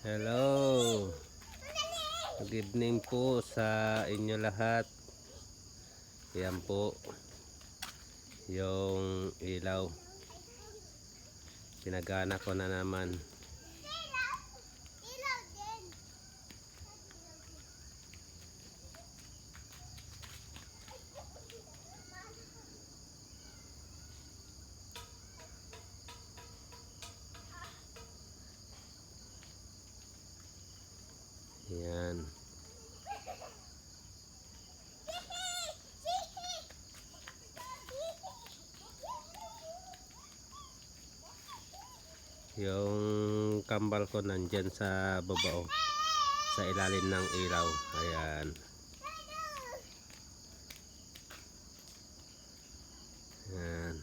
Hello. Good evening po sa inyo lahat. Yan po yung ilaw. Pinagana ko na naman. Yan. Yung kambal ko nandyan sa babao, sa ilalim ng ilaw. Ayan. Ayan.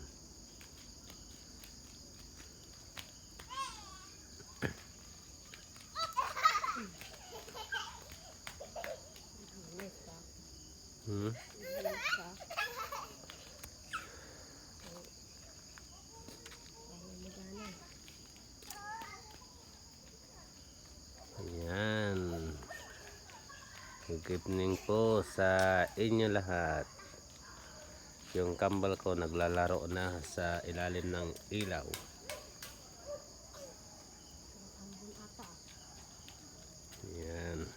Ayan. Good evening po sa inyo lahat. Yung kambal ko naglalaro na sa ilalim ng ilaw. Ayan.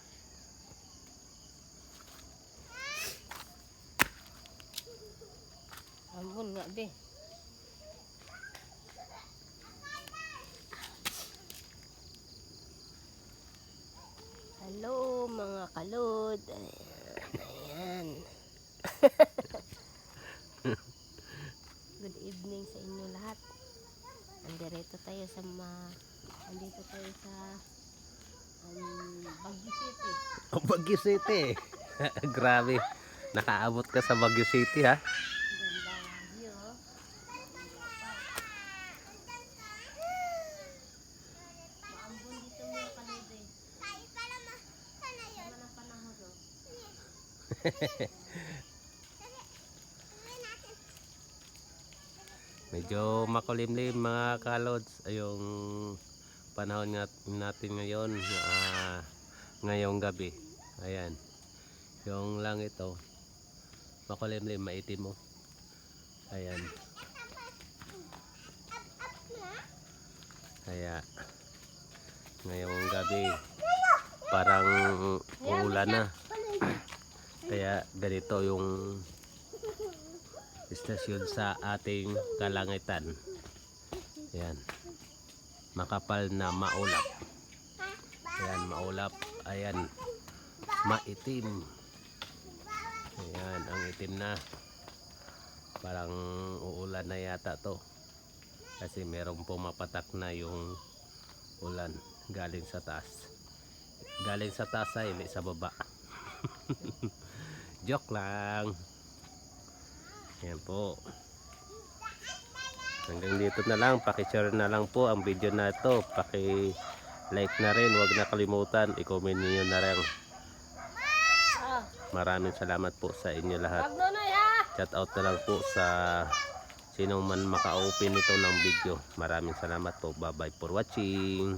Ambon nga be. Hello mga kalod. Ayan. Good evening sa inyo lahat. Andito tayo sa Baguio City. Oh, Baguio City. Grabe. Nakaabot ka sa Baguio City ha. Gandang view. Maambon dito mga kalod eh. Naman ang panahon no? Medyo makulimlim mga kalods yung panahon natin ngayon, ngayong gabi. Ayan, yung langit makulimlim, maitim mo. Ayan, kaya ngayong gabi parang uulan na, kaya ganito yung istasyon sa ating kalangitan. Ayan, makapal na maulap. Ayan, maulap. Ayan, maitim. Ayan, ang itim na. Parang uulan na yata to, kasi merong pumapatak na yung ulan galing sa taas. Galing sa taas ay hindi sa baba. Joke lang. Ayan po. Hanggang dito na lang. Paki-share na lang po ang video na ito. Paki-like na rin. Huwag na kalimutan. I-comment niyo na rin. Maraming salamat po sa inyo lahat. Shout out na lang po sa sinong man maka-open nito ng video. Maraming salamat po. Bye bye for watching.